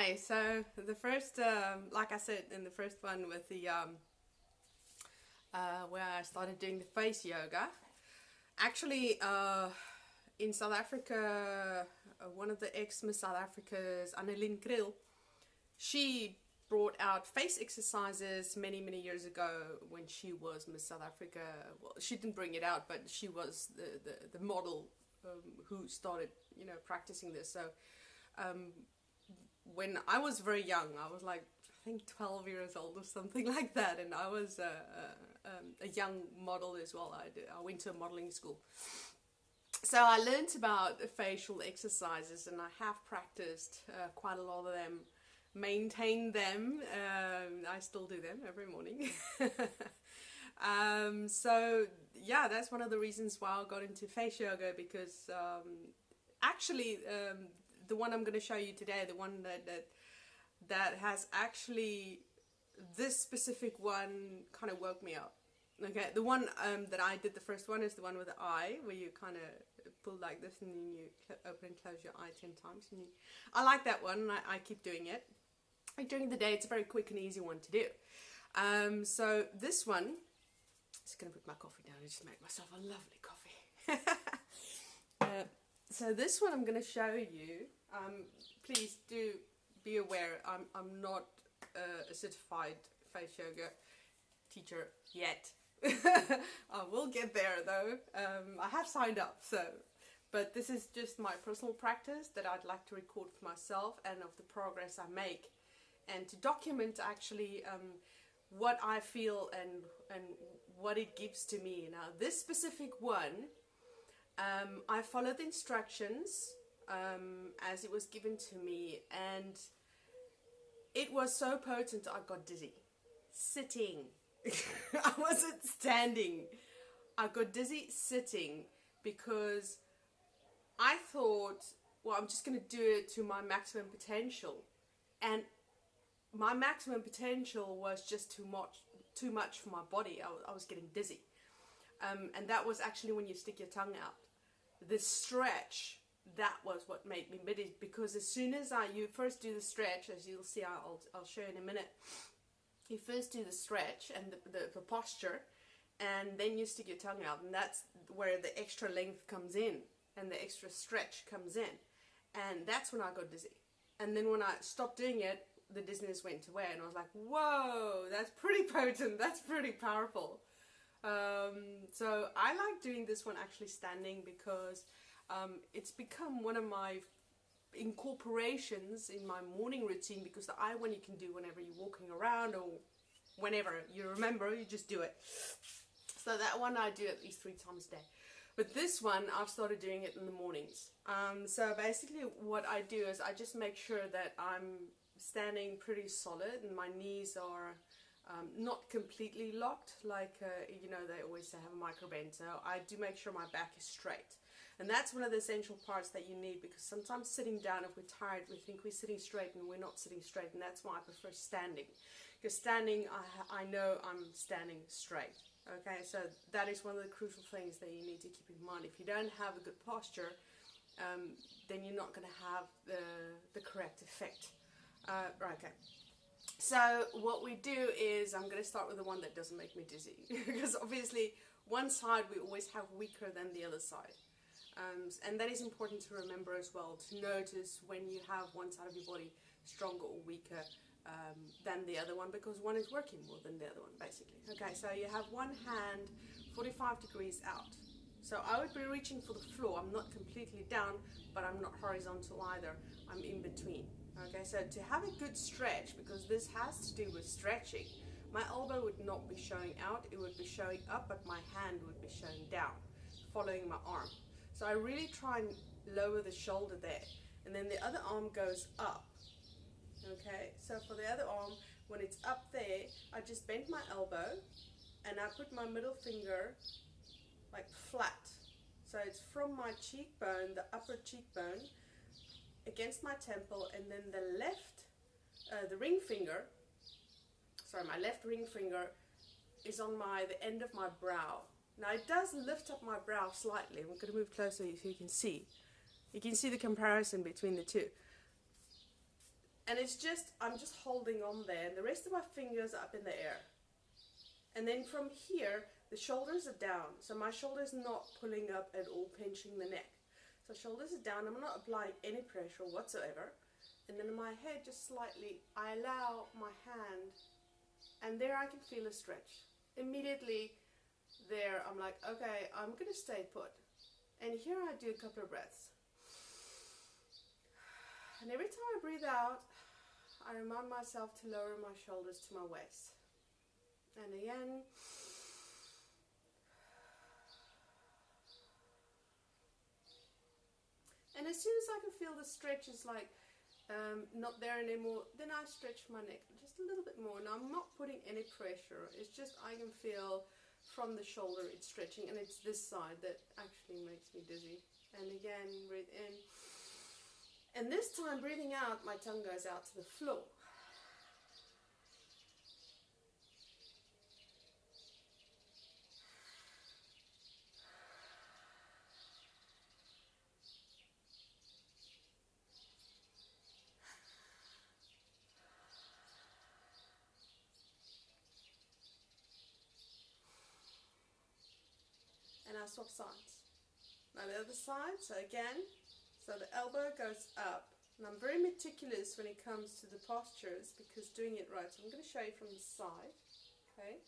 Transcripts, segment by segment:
Hi. So the first, like I said in the first one with the where I started doing the face yoga. Actually, in South Africa, one of the ex-Miss South Africa's, Annelien Kriel, she brought out face exercises many years ago when she was Miss South Africa. Well, she didn't bring it out, but she was the model who started, practicing this. So um, when I was very young, I was like, I think 12 years old or something like that, and I was a young model as well. I went to a modeling school. So I learned about facial exercises, and I have practiced quite a lot of them, maintained them. I still do them every morning. So yeah, that's one of the reasons why I got into face yoga, because actually the one I'm going to show you today, the one that has actually, this specific one kind of woke me up. Okay, the one that I did, the first one, is the one with the eye, where you kind of pull like this and then you open and close your eye 10 times. And I like that one, and I keep doing it. Like during the day, it's a very quick and easy one to do. So this one, just going to put my coffee down and just make myself a lovely coffee. So this one I'm going to show you. Please do be aware, I'm not a certified face yoga teacher yet. I will get there though. I have signed up, but this is just my personal practice that I'd like to record for myself, and of the progress I make, and to document actually what I feel and what it gives to me. Now this specific one, I followed the instructions as it was given to me, and it was so potent I got dizzy. Sitting. I wasn't standing. I got dizzy sitting, because I thought, well, I'm just going to do it to my maximum potential. And my maximum potential was just too much for my body. I was getting dizzy. And that was actually when you stick your tongue out. The stretch, that was what made me dizzy, because as soon as you first do the stretch, as you'll see, I'll show you in a minute. You first do the stretch and the posture, and then you stick your tongue out, and that's where the extra length comes in and the extra stretch comes in, and that's when I got dizzy. And then when I stopped doing it, the dizziness went away, and I was like, whoa, that's pretty potent, that's pretty powerful. So I like doing this one actually standing, because it's become one of my incorporations in my morning routine, because the eye one you can do whenever you're walking around, or whenever you remember, you just do it. So that one I do at least 3 times a day. But this one, I've started doing it in the mornings. So basically what I do is I just make sure that I'm standing pretty solid, and my knees are not completely locked, like they always say have a micro bend. So I do make sure my back is straight. And that's one of the essential parts that you need, because sometimes sitting down, if we're tired, we think we're sitting straight, and we're not sitting straight. And that's why I prefer standing, because standing, I know I'm standing straight. Okay, so that is one of the crucial things that you need to keep in mind. If you don't have a good posture, then you're not going to have the correct effect. Right, okay. So what we do is, I'm going to start with the one that doesn't make me dizzy, because obviously one side we always have weaker than the other side. And that is important to remember as well, to notice when you have one side of your body stronger or weaker than the other one, because one is working more than the other one, basically. Okay, so you have one hand 45 degrees out. So I would be reaching for the floor. I'm not completely down, but I'm not horizontal either. I'm in between. Okay, so to have a good stretch, because this has to do with stretching, my elbow would not be showing out, it would be showing up, but my hand would be showing down, following my arm. So I really try and lower the shoulder there, and then the other arm goes up. Okay, so for the other arm, when it's up there, I just bend my elbow, and I put my middle finger like flat. So it's from my cheekbone, the upper cheekbone, against my temple, and then the left, the ring finger, my left ring finger is on the end of my brow. Now it does lift up my brow slightly. I'm going to move closer so you can see. You can see the comparison between the two. And it's just, I'm just holding on there, and the rest of my fingers are up in the air. And then from here, the shoulders are down, so my shoulders not pulling up at all, pinching the neck. So shoulders are down, I'm not applying any pressure whatsoever. And then my head just slightly, I allow my hand, and there I can feel a stretch. Immediately there, I'm like, okay, I'm going to stay put. And here I do a couple of breaths. And every time I breathe out, I remind myself to lower my shoulders to my waist. And again. And as soon as I can feel the stretch is like not there anymore, then I stretch my neck just a little bit more. Now I'm not putting any pressure. It's just I can feel from the shoulder it's stretching, and it's this side that actually makes me dizzy. And again, breathe in. And this time, breathing out, my tongue goes out to the floor. And I swap sides. Now the other side, so again, so the elbow goes up. And I'm very meticulous when it comes to the postures because doing it right. So I'm going to show you from the side. Okay.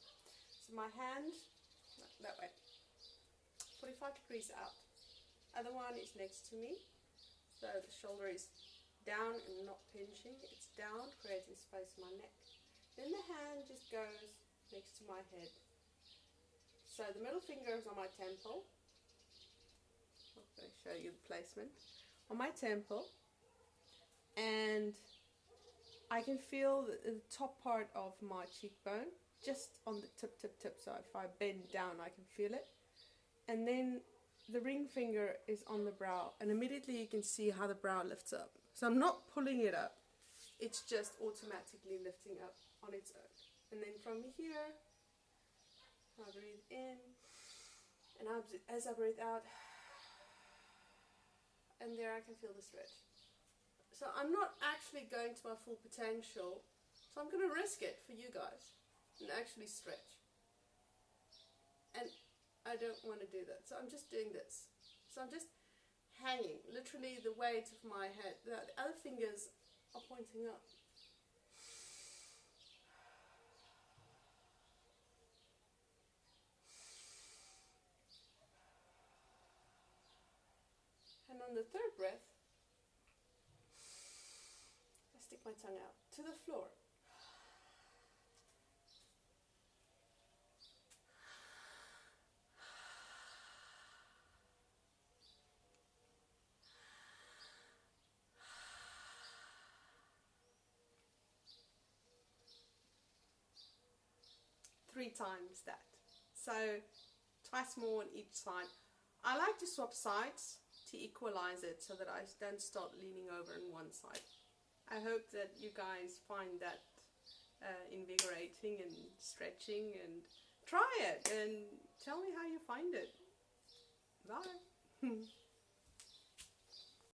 So my hand, that way, 45 degrees out. Other one is next to me. So the shoulder is down and not pinching. It's down, creating space in my neck. Then the hand just goes next to my head. So the middle finger is on my temple. I'm going to show you the placement. On my temple. And I can feel the top part of my cheekbone just on the tip. So if I bend down, I can feel it. And then the ring finger is on the brow, and immediately you can see how the brow lifts up. So I'm not pulling it up, it's just automatically lifting up on its own. And then from here, I breathe in, and as I breathe out, and there I can feel the stretch. So I'm not actually going to my full potential, so I'm going to risk it for you guys and actually stretch. And I don't want to do that, so I'm just doing this. So I'm just hanging, literally the weight of my head. The other fingers are pointing up. And on the third breath, I stick my tongue out to the floor. Three times that. So twice more on each side. I like to swap sides to equalize it so that I don't start leaning over on one side. I hope that you guys find that invigorating and stretching, and try it and tell me how you find it. Bye.